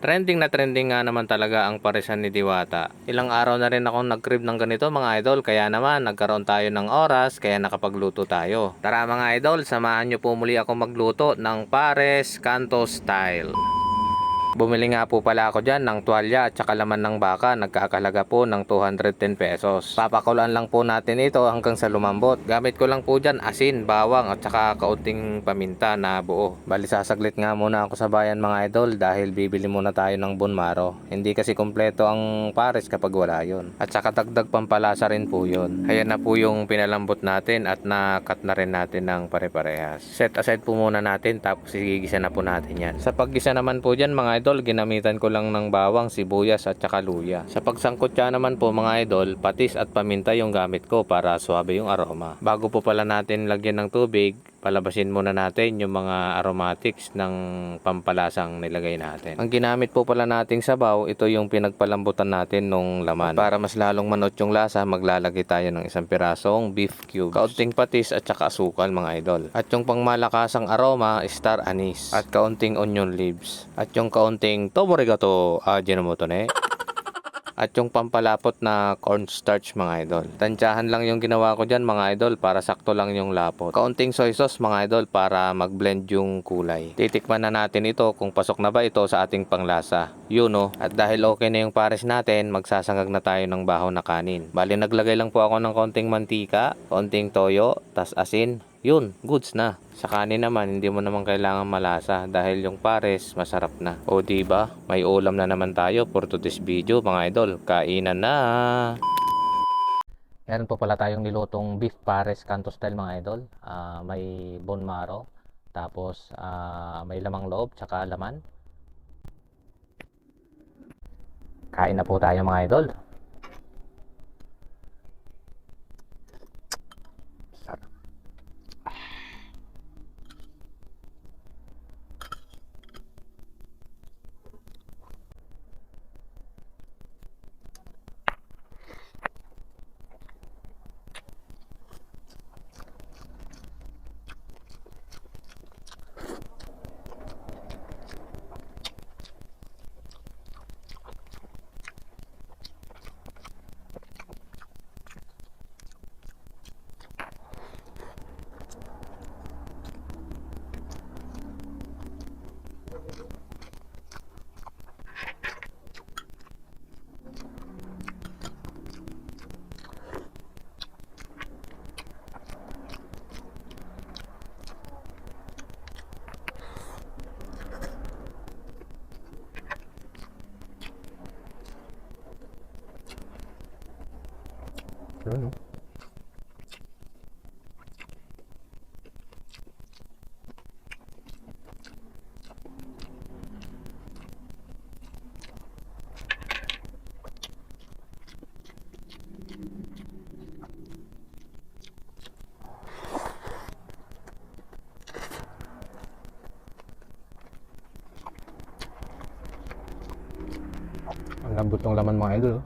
Trending na trending nga naman talaga ang parisan ni Diwata. Ilang araw na rin akong nag-crib ng ganito mga idol, kaya naman nagkaroon tayo ng oras kaya nakapagluto tayo. Tara mga idol, samahan nyo po muli ako magluto ng pares kanto style. Bumili nga po pala ako dyan ng tuwalya at saka laman ng baka, nagkakalaga po ng 210 pesos. Papakulan lang po natin ito hanggang sa lumambot. Gamit ko lang po dyan asin, bawang at saka kaunting paminta na buo. Bali sasaglit nga muna ako sa bayan mga idol dahil bibili muna tayo ng bone marrow. Hindi kasi kompleto ang pares kapag wala yun. At saka dagdag pampalasa rin po yun. Ayan na po yung pinalambot natin at na-cut na rin natin ng pare-parehas. Set aside po muna natin tapos igigisa na po natin yan. Sa paggisa naman po dyan mga idol, ginamitan ko lang ng bawang, sibuyas at saka luya. Sa pagsangkutya naman po mga idol, patis at paminta yung gamit ko para suwabe yung aroma. Bago po pala natin lagyan ng tubig, palabasin muna natin yung mga aromatics ng pampalasang nilagay natin. Ang ginamit po pala nating sabaw, ito yung pinagpalambutan natin nung laman. At para mas lalong manot yung lasa, maglalagay tayo ng isang pirasong beef cubes, kaunting patis at saka asukal mga idol. At yung pangmalakasang aroma, star anise at kaunting onion leaves. At yung kaunting tomorigato ajinomoto ne. At yung pampalapot na cornstarch mga idol. Tansyahan lang yung ginawa ko dyan mga idol para sakto lang yung lapot. Kaunting soy sauce mga idol para mag-blend yung kulay. Titikman na natin ito kung pasok na ba ito sa ating panglasa. Yun o. At dahil okay na yung pares natin, magsasangag na tayo ng bahaw na kanin. Bali naglagay lang po ako ng kaunting mantika, kaunting toyo, tas asin. Yun, goods na. Sa kanin naman, hindi mo naman kailangan malasa dahil yung pares masarap na. O diba, may ulam na naman tayo for today's video mga idol. Kainan na! Meron po pala tayong nilutong beef pares kanto style mga idol. May bone marrow, tapos may lamang loob, tsaka laman. Kain na po tayo mga idol. Yun, no? Ang lambot ng laman mga idol.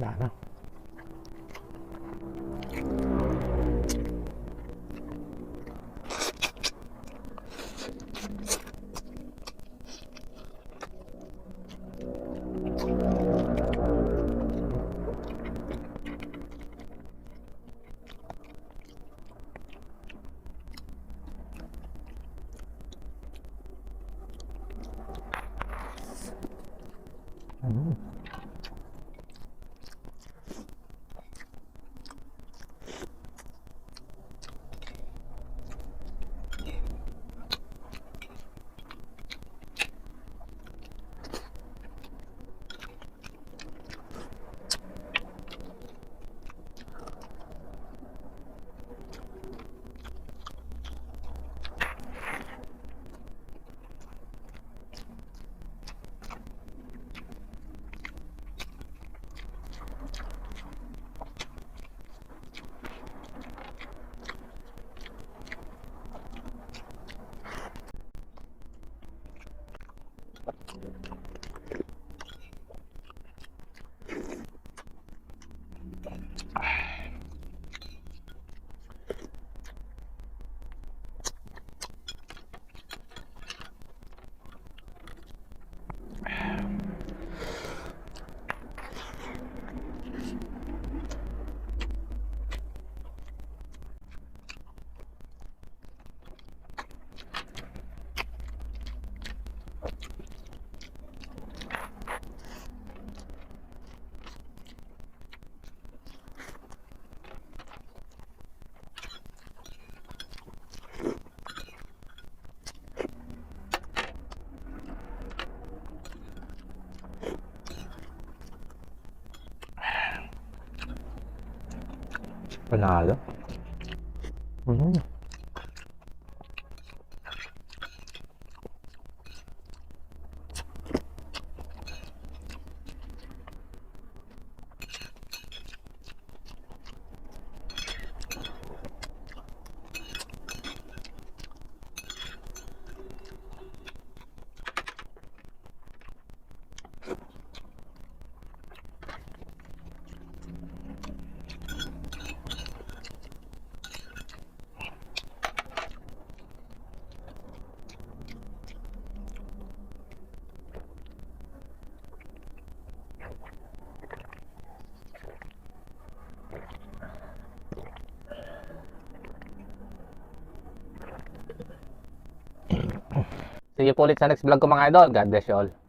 Wala na. Panalo. See you po ulit sa next vlog ko mga idol. God bless you all.